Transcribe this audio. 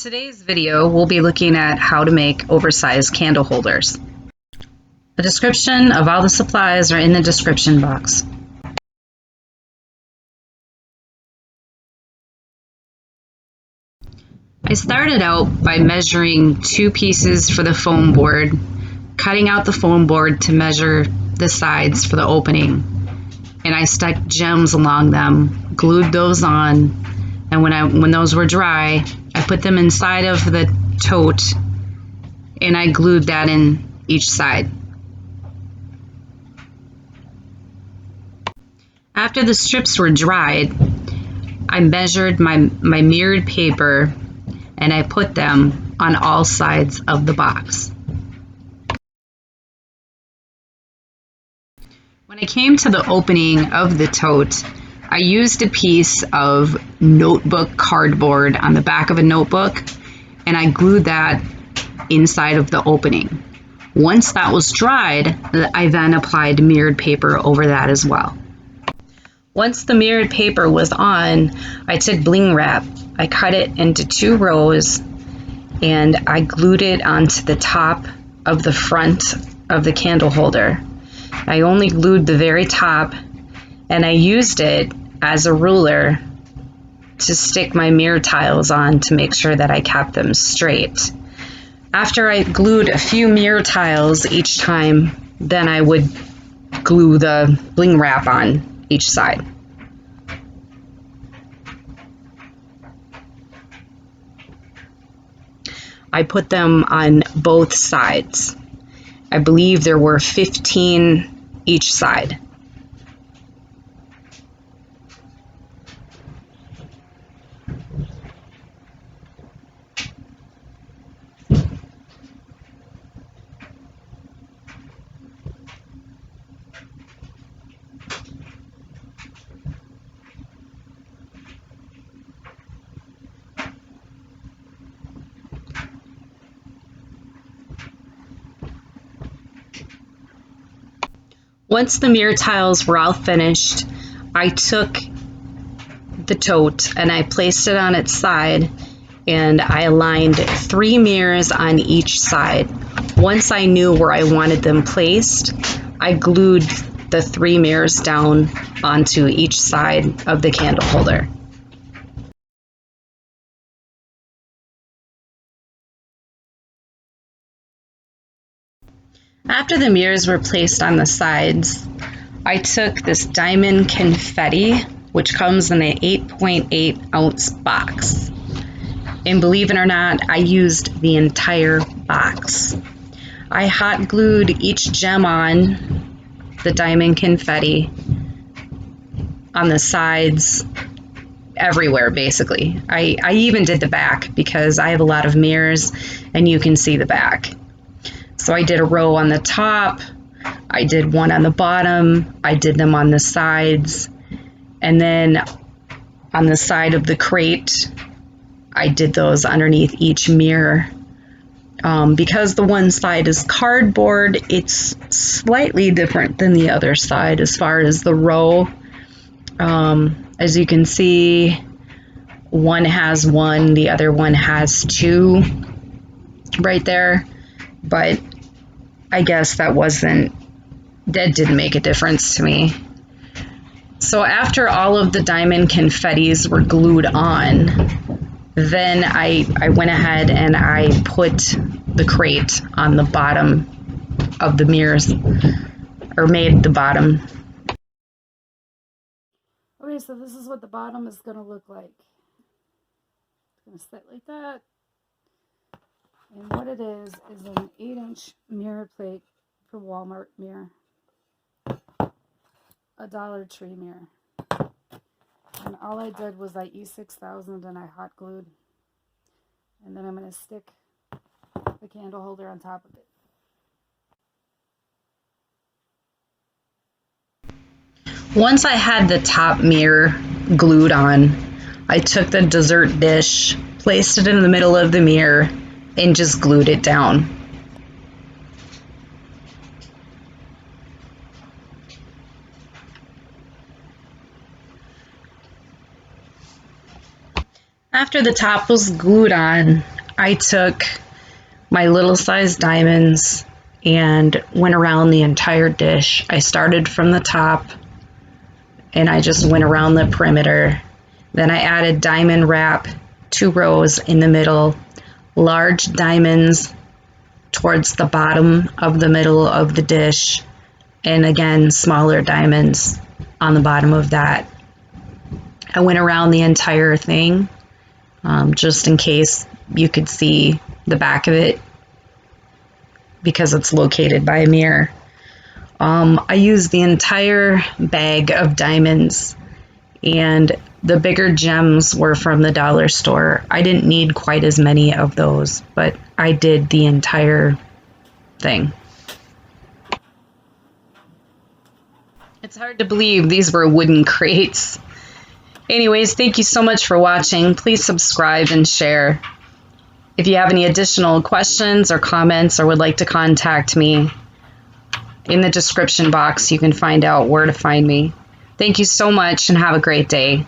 today's video, we'll be looking at how to make oversized candle holders. A description of all the supplies are in the description box. I started out by measuring 2 pieces for the foam board, cutting out the foam board to measure the sides for the opening, and I stuck gems along them, glued those on, and when those were dry, I put them inside of the tote and I glued that in each side. After the strips were dried, I measured my mirrored paper and I put them on all sides of the box. When I came to the opening of the tote, I used a piece of notebook cardboard on the back of a notebook and I glued that inside of the opening. Once that was dried, I then applied mirrored paper over that as well. Once the mirrored paper was on, I took Bling wrap. I cut it into 2 rows and I glued it onto the top of the front of the candle holder. I only glued the very top and I used it as a ruler to stick my mirror tiles on to make sure that I kept them straight. After I glued a few mirror tiles each time, then I would glue the Bling wrap on each side. I put them on both sides. I believe there were 15 each side. Once the mirror tiles were all finished, I took the tote and I placed it on its side and I aligned 3 mirrors on each side. Once I knew where I wanted them placed, I glued the 3 mirrors down onto each side of the candle holder. After the mirrors were placed on the sides, I took this diamond confetti, which comes in an 8.8 ounce box. And believe it or not, I used the entire box. I hot glued each gem on the diamond confetti on the sides, everywhere basically. I even did the back because I have a lot of mirrors and you can see the back. So I did a row on the top, I did one on the bottom, I did them on the sides, and then on the side of the crate, I did those underneath each mirror. Because the one side is cardboard, it's slightly different than the other side as far as the row. As you can see, one has 1, the other one has 2 right there, but I guess that didn't make a difference to me. So after all of the diamond confettis were glued on, then I went ahead and I put the crate on the bottom of the mirrors, or made the bottom. Okay, so this is what the bottom is going to look like. It's going to sit like that. And what it is an 8-inch mirror plate for Walmart mirror. A Dollar Tree mirror. And all I did was I E6000 and I hot glued. And then I'm going to stick the candle holder on top of it. Once I had the top mirror glued on, I took the dessert dish, placed it in the middle of the mirror, and just glued it down. After the top was glued on, I took my little size diamonds and went around the entire dish. I started from the top and I just went around the perimeter. Then I added diamond wrap, 2 rows in the middle, large diamonds towards the bottom of the middle of the dish, and again, smaller diamonds on the bottom of that. I went around the entire thing, just in case you could see the back of it because it's located by a mirror. I used the entire bag of diamonds, and the bigger gems were from the dollar store. I didn't need quite as many of those, but I did the entire thing. It's hard to believe these were wooden crates. Anyways, thank you so much for watching. Please subscribe and share. If you have any additional questions or comments or would like to contact me, in the description box you can find out where to find me. Thank you so much and have a great day.